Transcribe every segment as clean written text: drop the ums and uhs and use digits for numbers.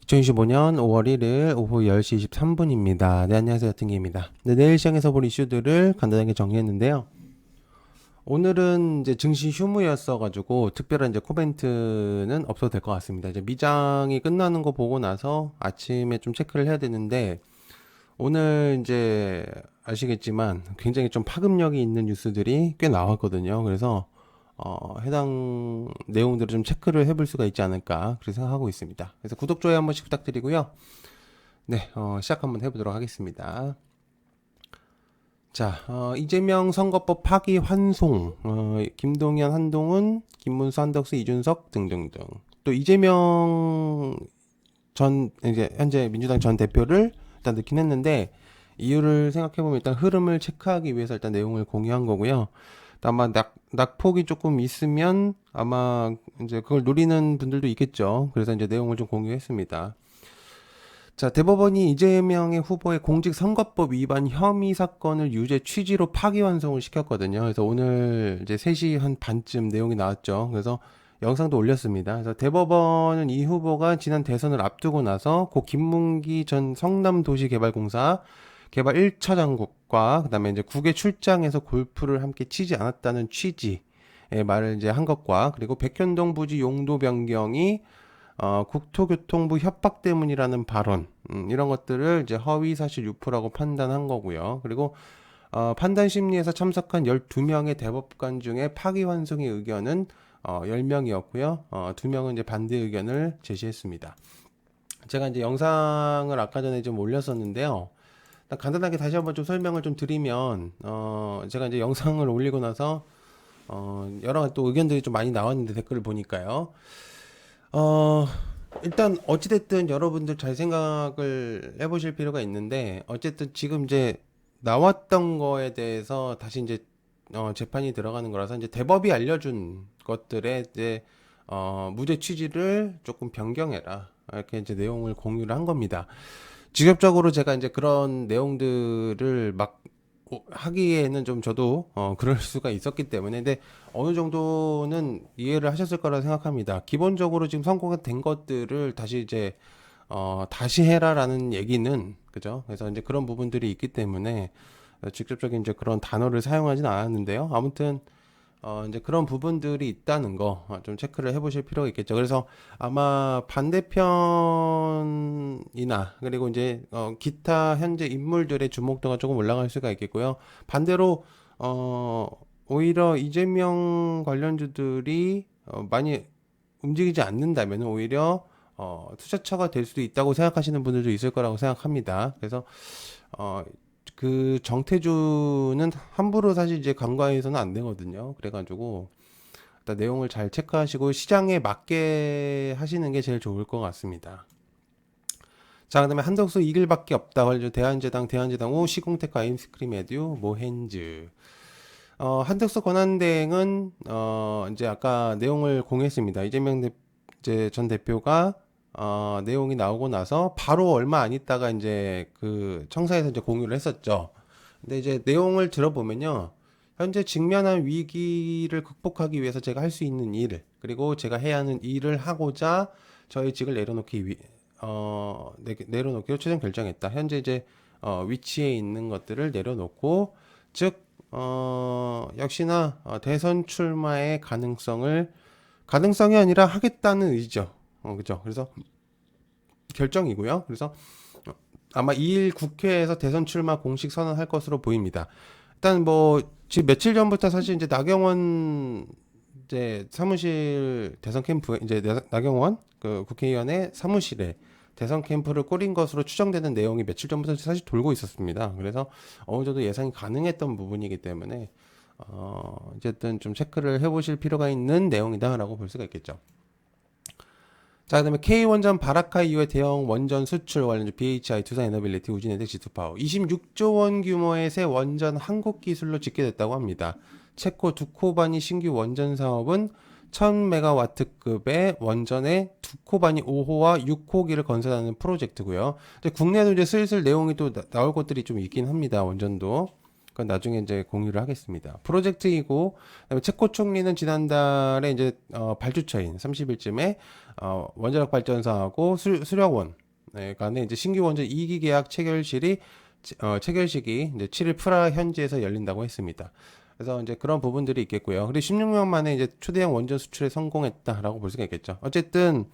2025년 5월 1일 오후 10시 23분입니다. 네, 안녕하세요. 여튼기입니다. 네, 내일 시장에서 볼 이슈들을 간단하게 정리했는데요. 오늘은 이제 증시 휴무였어가지고 특별한 이제 코멘트는 없어도 될 것 같습니다. 이제 미장이 끝나는 거 보고 나서 아침에 좀 체크를 해야 되는데 오늘 이제 아시겠지만 굉장히 좀 파급력이 있는 뉴스들이 꽤 나왔거든요. 그래서 해당 내용들을 좀 체크를 해볼 수가 있지 않을까 그렇게 생각하고 있습니다. 그래서 구독, 좋아요 한 번씩 부탁드리고요. 네, 시작 한번 해보도록 하겠습니다. 자, 이재명 선거법 파기 환송, 김동연, 한동훈, 김문수, 한덕수, 이준석 등등등. 또 이재명 이제 현재 민주당 전 대표를 일단 넣긴 했는데 이유를 생각해보면 일단 흐름을 체크하기 위해서 일단 내용을 공유한 거고요. 아마 낙폭이 조금 있으면 아마 이제 그걸 노리는 분들도 있겠죠. 그래서 이제 내용을 좀 공유했습니다. 자, 대법원이 이재명의 후보의 공직선거법 위반 혐의 사건을 유죄 취지로 파기환송을 시켰거든요. 그래서 오늘 이제 3시 한 반쯤 내용이 나왔죠. 그래서 영상도 올렸습니다. 그래서 대법원은 이 후보가 지난 대선을 앞두고 나서 고 김문기 전 성남도시개발공사 개발 1차 장국과 그다음에 이제 국외 출장에서 골프를 함께 치지 않았다는 취지의 말을 이제 한 것과 그리고 백현동 부지 용도 변경이 국토교통부 협박 때문이라는 발언 이런 것들을 이제 허위 사실 유포라고 판단한 거고요. 그리고 판단 심리에서 참석한 12명의 대법관 중에 파기환송의 의견은 10명이었고요. 2명은 이제 반대 의견을 제시했습니다. 제가 이제 영상을 아까 전에 좀 올렸었는데요. 간단하게 다시 한번 좀 설명을 좀 드리면, 제가 이제 영상을 올리고 나서, 여러 가지 또 의견들이 좀 많이 나왔는데 댓글을 보니까요. 일단 어찌됐든 여러분들 잘 생각을 해보실 필요가 있는데, 어쨌든 지금 이제 나왔던 거에 대해서 다시 이제, 재판이 들어가는 거라서 이제 대법이 알려준 것들에 이제, 무죄 취지를 조금 변경해라. 이렇게 이제 내용을 공유를 한 겁니다. 직접적으로 제가 이제 그런 내용들을 막 하기에는 좀 저도 그럴 수가 있었기 때문에 근데 어느 정도는 이해를 하셨을 거라 생각합니다. 기본적으로 지금 선고가 된 것들을 다시 이제 다시 해라라는 얘기는 그죠? 그래서 이제 그런 부분들이 있기 때문에 직접적인 이제 그런 단어를 사용하진 않았는데요. 아무튼 이제 그런 부분들이 있다는 거 좀 체크를 해보실 필요가 있겠죠. 그래서 아마 반대편이나 그리고 이제 기타 현재 인물들의 주목도가 조금 올라갈 수가 있겠고요. 반대로 오히려 이재명 관련주들이 많이 움직이지 않는다면 오히려 투자처가 될 수도 있다고 생각하시는 분들도 있을 거라고 생각합니다. 그래서 그 정태주는 함부로 사실 이제 간과해서는 안 되거든요. 그래가지고 일단 내용을 잘 체크하시고 시장에 맞게 하시는 게 제일 좋을 것 같습니다. 자, 그다음에 한덕수 이 길밖에 없다. 대한제당 오 시공테크 아임스크림 에듀 모헨즈. 한덕수 권한대행은 이제 아까 내용을 공유했습니다. 이제 전 대표가 내용이 나오고 나서 바로 얼마 안 있다가 이제 그 청사에서 이제 공유를 했었죠. 근데 이제 내용을 들어보면요. 현재 직면한 위기를 극복하기 위해서 제가 할 수 있는 일, 그리고 제가 해야 하는 일을 하고자 저희 직을 내려놓기로 최종 결정했다. 현재 이제 위치에 있는 것들을 내려놓고, 즉, 역시나 대선 출마의 가능성이 아니라 하겠다는 의지죠. 그죠. 그래서 결정이고요. 그래서 아마 2일 국회에서 대선 출마 공식 선언할 것으로 보입니다. 일단 뭐 지금 며칠 전부터 사실 이제 나경원 이제 사무실 대선 캠프 이제 나경원 그 국회의원의 사무실에 대선 캠프를 꾸린 것으로 추정되는 내용이 며칠 전부터 사실 돌고 있었습니다. 그래서 어느 정도 예상이 가능했던 부분이기 때문에 어쨌든 좀 체크를 해보실 필요가 있는 내용이다라고 볼 수가 있겠죠. 자, 그다음에 K 원전 바라카 이후에 대형 원전 수출 관련주 BHI, 두산에너빌리티, 우진에텍, G2파워 26조 원 규모의 새 원전 한국 기술로 짓게 됐다고 합니다. 체코 두코바니 신규 원전 사업은 1000메가와트급의 원전의 두코바니 5호와 6호기를 건설하는 프로젝트고요. 이제 국내도 이제 슬슬 내용이 또 나올 것들이 좀 있긴 합니다. 원전도. 그건 나중에 이제 공유를 하겠습니다. 프로젝트이고, 그다음에 체코 총리는 지난달에 이제 발주처인 30일쯤에 원자력 발전소하고 수력원 간에 이제 신규 원전 2기 계약 체결식이 이제 7일 프라 현지에서 열린다고 했습니다. 그래서 이제 그런 부분들이 있겠고요. 그리고 16년 만에 이제 초대형 원전 수출에 성공했다라고 볼 수가 있겠죠. 어쨌든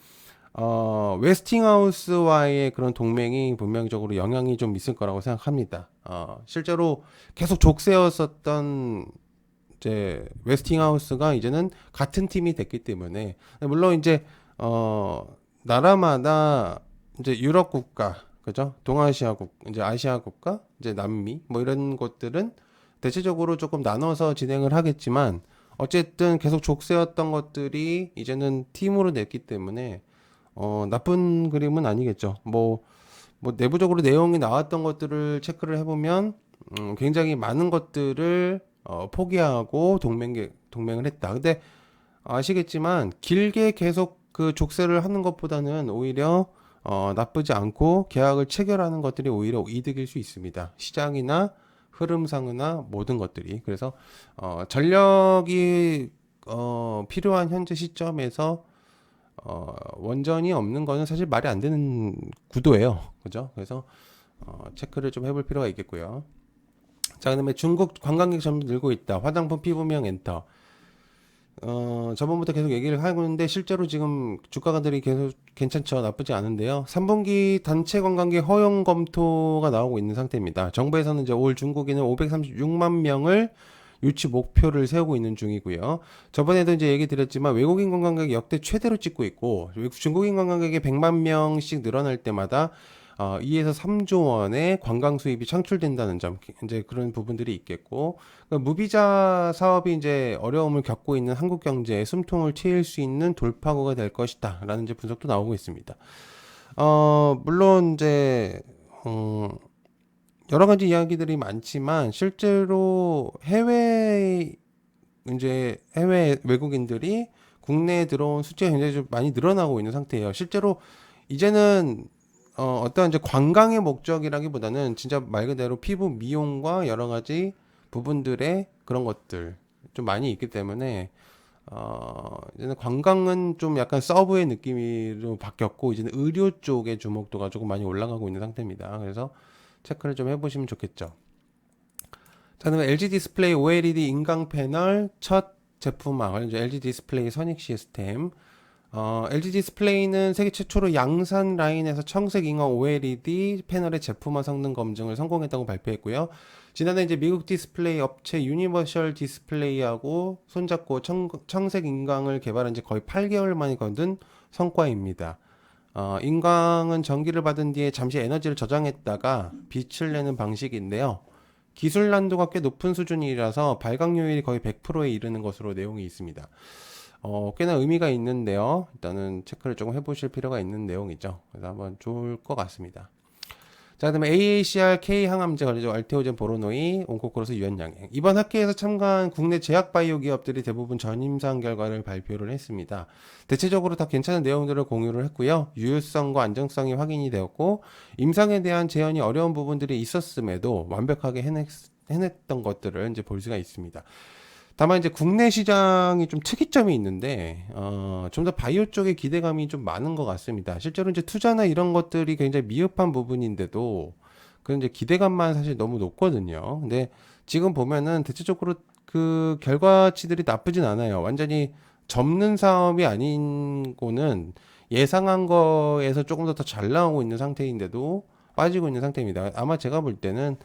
웨스팅하우스와의 그런 동맹이 분명적으로 영향이 좀 있을 거라고 생각합니다. 실제로 계속 족쇄였었던 이제 웨스팅하우스가 이제는 같은 팀이 됐기 때문에 물론 이제 나라마다 이제 유럽 국가, 그죠? 동아시아국, 이제 아시아 국가, 이제 남미 뭐 이런 것들은 대체적으로 조금 나눠서 진행을 하겠지만 어쨌든 계속 족쇄였던 것들이 이제는 팀으로 냈기 때문에 나쁜 그림은 아니겠죠. 뭐 내부적으로 내용이 나왔던 것들을 체크를 해보면 굉장히 많은 것들을 포기하고 동맹을 했다. 근데 아시겠지만 길게 계속 그 족쇄를 하는 것보다는 오히려 나쁘지 않고 계약을 체결하는 것들이 오히려 이득일 수 있습니다. 시장이나 흐름상이나 모든 것들이. 그래서 전력이 필요한 현재 시점에서 원전이 없는 거는 사실 말이 안 되는 구도예요. 그죠? 그래서 체크를 좀 해볼 필요가 있겠고요. 자, 그다음에 중국 관광객 점점 늘고 있다. 화장품, 피부명 엔터. 저번부터 계속 얘기를 하고 있는데 실제로 지금 주가들이 계속 괜찮죠. 나쁘지 않은데요. 3분기 단체 관광객 허용 검토가 나오고 있는 상태입니다. 정부에서는 이제 올 중국인은 536만 명을 유치 목표를 세우고 있는 중이고요. 저번에도 이제 얘기 드렸지만 외국인 관광객이 역대 최대로 찍고 있고 중국인 관광객이 100만 명씩 늘어날 때마다 2에서 3조 원의 관광 수입이 창출된다는 점, 이제 그런 부분들이 있겠고, 그러니까 무비자 사업이 이제 어려움을 겪고 있는 한국 경제에 숨통을 트일 수 있는 돌파구가 될 것이다라는 이제 분석도 나오고 있습니다. 물론 이제 여러 가지 이야기들이 많지만 실제로 해외 외국인들이 국내에 들어온 숫자가 굉장히 좀 많이 늘어나고 있는 상태예요. 실제로 이제는 어떤 이제 관광의 목적이라기보다는 진짜 말 그대로 피부 미용과 여러 가지 부분들의 그런 것들 좀 많이 있기 때문에 이제는 관광은 좀 약간 서브의 느낌으로 바뀌었고 이제는 의료 쪽의 주목도가 조금 많이 올라가고 있는 상태입니다. 그래서 체크를 좀 해보시면 좋겠죠. 자, 그다음에 LG 디스플레이 OLED 인강 패널 첫 제품화, LG 디스플레이 선익 시스템. LG 디스플레이는 세계 최초로 양산 라인에서 청색 인화 OLED 패널의 제품화 성능 검증을 성공했다고 발표했고요. 지난해 이제 미국 디스플레이 업체 유니버셜 디스플레이하고 손잡고 청색 인광을 개발한 지 거의 8개월 만에 거둔 성과입니다. 인광은 전기를 받은 뒤에 잠시 에너지를 저장했다가 빛을 내는 방식인데요. 기술 난도가 꽤 높은 수준이라서 발광요율이 거의 100%에 이르는 것으로 내용이 있습니다. 꽤나 의미가 있는데요. 일단은 체크를 조금 해보실 필요가 있는 내용이죠. 그래서 한번 좋을 것 같습니다. 자, 그다음에 AACR K 항암제 관리죠. 알테오젠 보로노이, 온코크로스 유연양행. 이번 학회에서 참가한 국내 제약 바이오 기업들이 대부분 전임상 결과를 발표를 했습니다. 대체적으로 다 괜찮은 내용들을 공유를 했고요. 유효성과 안정성이 확인이 되었고 임상에 대한 재현이 어려운 부분들이 있었음에도 완벽하게 해냈던 것들을 이제 볼 수가 있습니다. 다만 이제 국내 시장이 좀 특이점이 있는데 좀 더 바이오 쪽에 기대감이 좀 많은 것 같습니다. 실제로 이제 투자나 이런 것들이 굉장히 미흡한 부분인데도 그 이제 기대감만 사실 너무 높거든요. 근데 지금 보면은 대체적으로 그 결과치들이 나쁘진 않아요. 완전히 접는 사업이 아닌 거는 예상한 거에서 조금 더 잘 나오고 있는 상태인데도 빠지고 있는 상태입니다. 아마 제가 볼 때는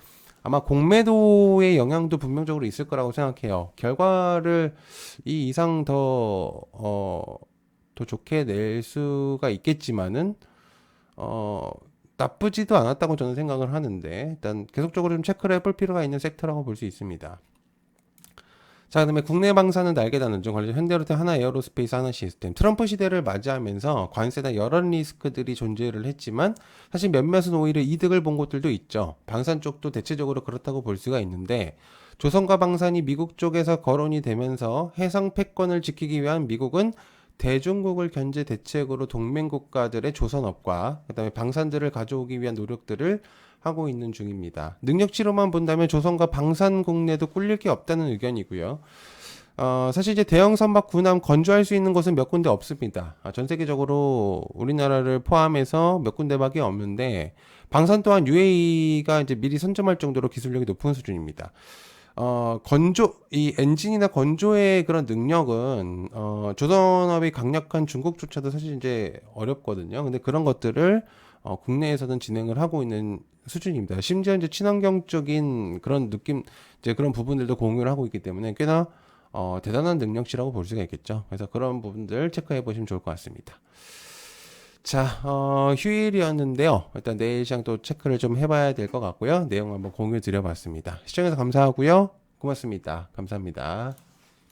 아마 공매도의 영향도 분명적으로 있을 거라고 생각해요. 결과를 이 이상 더 좋게 낼 수가 있겠지만은, 나쁘지도 않았다고 저는 생각을 하는데, 일단 계속적으로 좀 체크를 해볼 필요가 있는 섹터라고 볼 수 있습니다. 자, 그다음에 국내 방사능 날개다는 중 관련 현대로템 하나 에어로스페이스 하나 시스템. 트럼프 시대를 맞이하면서 관세나 여러 리스크들이 존재를 했지만 사실 몇몇은 오히려 이득을 본 곳들도 있죠. 방산 쪽도 대체적으로 그렇다고 볼 수가 있는데 조선과 방산이 미국 쪽에서 거론이 되면서 해상 패권을 지키기 위한 미국은 대중국을 견제 대책으로 동맹 국가들의 조선업과 그다음에 방산들을 가져오기 위한 노력들을 하고 있는 중입니다. 능력치로만 본다면 조선과 방산국 내도 꿀릴 게 없다는 의견이고요. 사실 이제 대형 선박 군함 건조할 수 있는 곳은 몇 군데 없습니다. 전 세계적으로 우리나라를 포함해서 몇 군데밖에 없는데, 방산 또한 UAE가 이제 미리 선점할 정도로 기술력이 높은 수준입니다. 이 엔진이나 건조의 그런 능력은, 조선업이 강력한 중국조차도 사실 이제 어렵거든요. 근데 그런 것들을, 국내에서는 진행을 하고 있는 수준입니다. 심지어 이제 친환경적인 그런 느낌, 이제 그런 부분들도 공유를 하고 있기 때문에 꽤나, 대단한 능력치라고 볼 수가 있겠죠. 그래서 그런 부분들 체크해 보시면 좋을 것 같습니다. 자, 휴일이었는데요. 일단 내일 시장 또 체크를 좀 해봐야 될 것 같고요. 내용 한번 공유 드려봤습니다. 시청해서 감사하고요. 고맙습니다. 감사합니다.